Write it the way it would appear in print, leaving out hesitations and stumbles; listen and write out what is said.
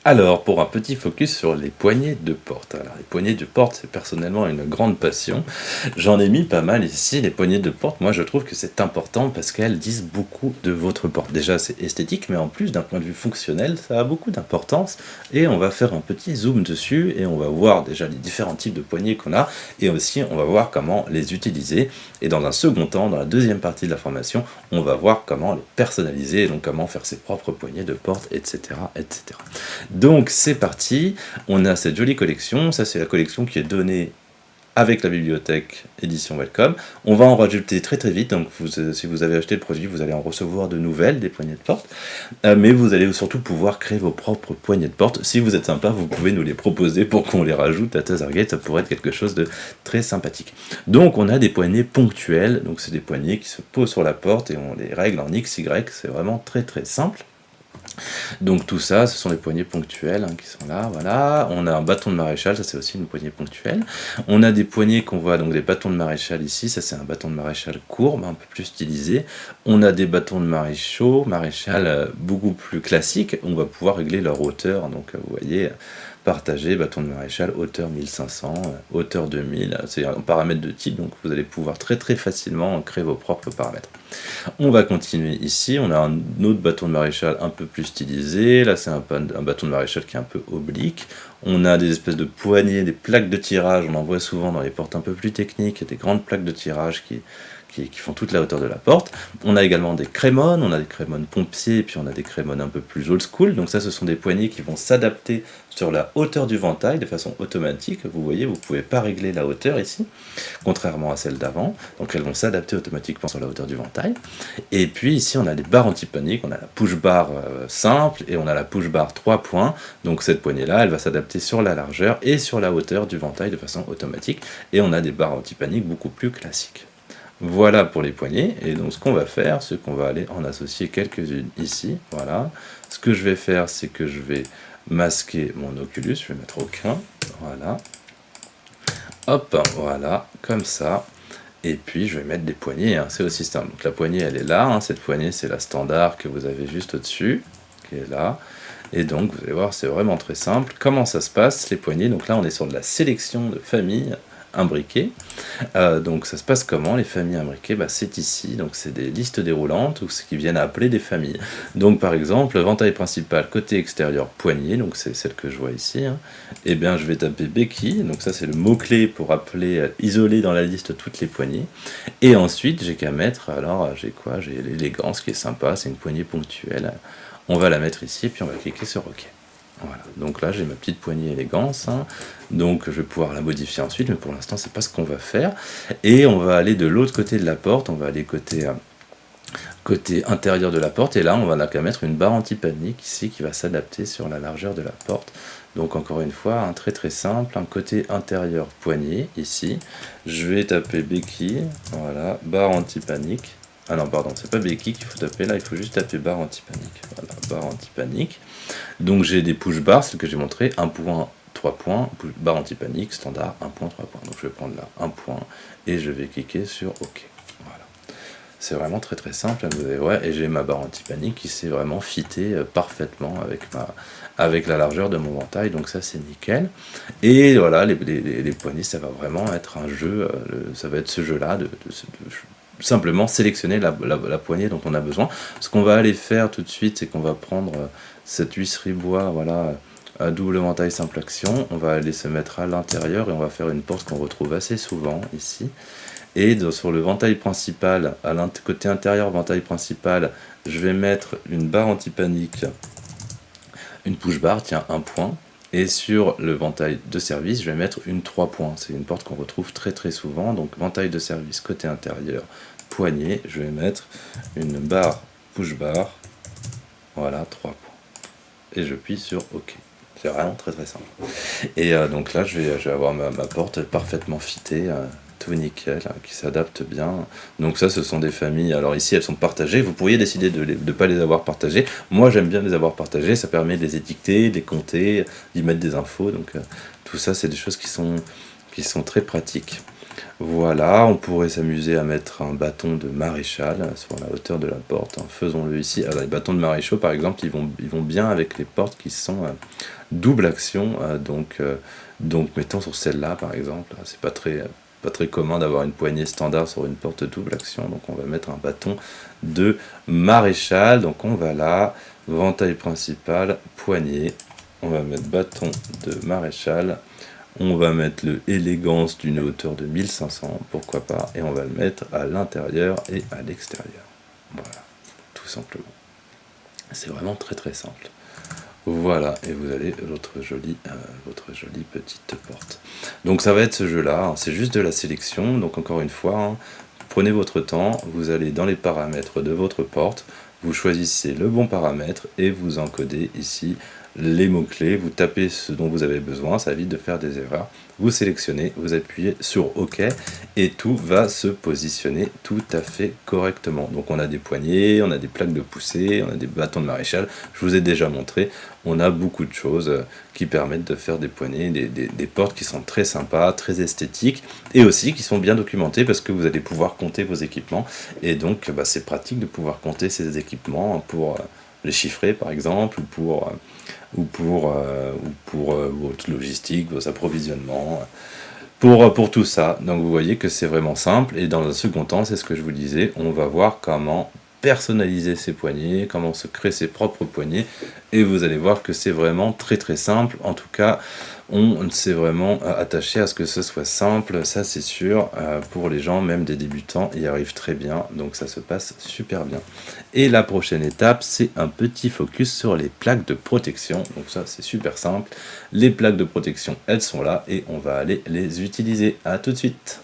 Alors, pour un petit focus sur les poignées de porte. Alors, les poignées de porte, c'est personnellement une grande passion. J'en ai mis pas mal ici, les poignées de porte. Moi, je trouve que c'est important parce qu'elles disent beaucoup de votre porte. Déjà, c'est esthétique, mais en plus, d'un point de vue fonctionnel, ça a beaucoup d'importance. Et on va faire un petit zoom dessus et on va voir déjà les différents types de poignées qu'on a. Et aussi, on va voir comment les utiliser. Et dans un second temps, dans la deuxième partie de la formation, on va voir comment les personnaliser, donc comment faire ses propres poignées de porte, etc., etc. Donc c'est parti, on a cette jolie collection, ça c'est la collection qui est donnée avec la bibliothèque édition Welcome. On va en rajouter très très vite, donc si vous avez acheté le produit, vous allez en recevoir de nouvelles, des poignées de porte, mais vous allez surtout pouvoir créer vos propres poignées de porte. Si vous êtes sympa, vous pouvez nous les proposer pour qu'on les rajoute à Tazargate, ça pourrait être quelque chose de très sympathique. Donc on a des poignées ponctuelles, donc c'est des poignées qui se posent sur la porte et on les règle en XY, c'est vraiment très très simple. Donc tout ça, ce sont des poignées ponctuelles qui sont là, voilà. On a un bâton de maréchal, ça c'est aussi une poignée ponctuelle. On a des poignées qu'on voit, donc des bâtons de maréchal ici, ça c'est un bâton de maréchal courbe, un peu plus stylisé. On a des bâtons de maréchal beaucoup plus classiques, on va pouvoir régler leur hauteur, donc vous voyez, partager, bâton de maréchal, hauteur 1500, hauteur 2000, c'est un paramètre de type, donc vous allez pouvoir très très facilement créer vos propres paramètres. On va continuer ici, on a un autre bâton de maréchal un peu plus stylisé, là c'est un bâton de maréchal qui est un peu oblique, on a des espèces de poignées, des plaques de tirage, on en voit souvent dans les portes un peu plus techniques, des grandes plaques de tirage qui font toute la hauteur de la porte. On a également des crémones, on a des crémones pompiers, et puis on a des crémones un peu plus old school, donc ça ce sont des poignées qui vont s'adapter sur la hauteur du ventail de façon automatique. Vous voyez, vous ne pouvez pas régler la hauteur ici, contrairement à celle d'avant, donc elles vont s'adapter automatiquement sur la hauteur du ventail. Et puis ici on a des barres anti-panique, on a la push bar simple et on a la push bar 3 points, donc cette poignée là elle va s'adapter sur la largeur et sur la hauteur du ventail de façon automatique, et on a des barres anti-panique beaucoup plus classiques. Voilà pour les poignées, et donc ce qu'on va faire, c'est qu'on va aller en associer quelques-unes ici, voilà. Ce que je vais faire, c'est que je vais masquer mon Oculus, je vais mettre aucun, voilà. Hop, voilà, comme ça. Et puis je vais mettre des poignées, c'est aussi simple. Donc la poignée elle est là, cette poignée c'est la standard que vous avez juste au-dessus, qui est là. Et donc vous allez voir, c'est vraiment très simple. Comment ça se passe, les poignées? Donc là on est sur de la sélection de familles imbriquées. Donc ça se passe comment les familles imbriquées? C'est ici, donc c'est des listes déroulantes ou ce qui viennent appeler des familles. Donc par exemple, ventail principal côté extérieur poignée, donc c'est celle que je vois ici, et bien je vais taper Becky, donc ça c'est le mot-clé pour appeler, isoler dans la liste toutes les poignées, et ensuite j'ai qu'à mettre, alors j'ai quoi? J'ai l'élégance qui est sympa, c'est une poignée ponctuelle, on va la mettre ici, puis on va cliquer sur OK. Voilà, donc là j'ai ma petite poignée élégance, donc je vais pouvoir la modifier ensuite, mais pour l'instant c'est pas ce qu'on va faire. Et on va aller de l'autre côté de la porte, on va aller côté intérieur de la porte, et là on va qu'à mettre une barre anti-panique ici qui va s'adapter sur la largeur de la porte. Donc encore une fois, très très simple, un côté intérieur poignée ici, je vais taper Becky, voilà, barre anti-panique. Ah non, pardon, c'est pas Becky qu'il faut taper, là il faut juste taper barre anti-panique. Voilà, barre anti-panique. Donc j'ai des push bars, celles que j'ai montré, 1 point, 3 points, barre anti-panique, standard, 1 point, 3 points. Donc je vais prendre là 1 point et je vais cliquer sur OK. Voilà. C'est vraiment très très simple, vous allez voir, et j'ai ma barre anti-panique qui s'est vraiment fitée parfaitement avec la largeur de mon ventail, donc ça c'est nickel. Et voilà, les poignées, ça va vraiment être un jeu, ça va être ce jeu-là de simplement sélectionner la poignée dont on a besoin. Ce qu'on va aller faire tout de suite, c'est qu'on va prendre cette huisserie bois, voilà, à double ventail simple action, on va aller se mettre à l'intérieur et on va faire une porte qu'on retrouve assez souvent ici. Et sur le ventail principal, côté intérieur ventail principal, je vais mettre une barre anti-panique, une push bar, tiens, 1 point. Et sur le ventail de service, je vais mettre une 3 points. C'est une porte qu'on retrouve très très souvent. Donc ventail de service côté intérieur, poignée, je vais mettre une barre push bar, voilà, 3 points. Et je plie sur OK. C'est vraiment très très simple. Et donc là, je vais avoir ma porte parfaitement fitée, tout nickel, qui s'adapte bien. Donc ça, ce sont des familles, alors ici elles sont partagées, vous pourriez décider de ne pas les avoir partagées. Moi j'aime bien les avoir partagées, ça permet de les étiqueter, de les compter, d'y mettre des infos, donc tout ça c'est des choses qui sont très pratiques. Voilà, on pourrait s'amuser à mettre un bâton de maréchal sur la hauteur de la porte, hein. Faisons-le ici. Alors, les bâtons de maréchaux, par exemple, ils vont bien avec les portes qui sont double action. Donc, mettons sur celle-là, par exemple. C'est pas très commun d'avoir une poignée standard sur une porte double action. Donc, on va mettre un bâton de maréchal. Donc, on va là, ventail principal, poignée. On va mettre bâton de maréchal. On va mettre le élégance d'une hauteur de 1500, pourquoi pas, et on va le mettre à l'intérieur et à l'extérieur. Voilà, tout simplement. C'est vraiment très très simple. Voilà, et vous avez votre jolie petite porte. Donc ça va être ce jeu-là, hein, c'est juste de la sélection, donc encore une fois, hein, prenez votre temps, vous allez dans les paramètres de votre porte, vous choisissez le bon paramètre et vous encodez ici les mots-clés, vous tapez ce dont vous avez besoin, ça évite de faire des erreurs, vous sélectionnez, vous appuyez sur OK et tout va se positionner tout à fait correctement. Donc on a des poignées, on a des plaques de poussée, on a des bâtons de maréchal, je vous ai déjà montré, on a beaucoup de choses qui permettent de faire des poignées, des portes qui sont très sympas, très esthétiques et aussi qui sont bien documentées parce que vous allez pouvoir compter vos équipements et donc c'est pratique de pouvoir compter ces équipements pour les chiffrer par exemple ou pour votre logistique, vos approvisionnements, pour tout ça. Donc vous voyez que c'est vraiment simple et dans un second temps, c'est ce que je vous disais, on va voir comment personnaliser ses poignées, comment se créer ses propres poignées et vous allez voir que c'est vraiment très très simple. En tout cas, on s'est vraiment attaché à ce que ce soit simple, ça c'est sûr. Pour les gens, même des débutants, y arrivent très bien, donc ça se passe super bien. Et la prochaine étape, c'est un petit focus sur les plaques de protection. Donc ça, c'est super simple. Les plaques de protection, elles sont là et on va aller les utiliser. À tout de suite.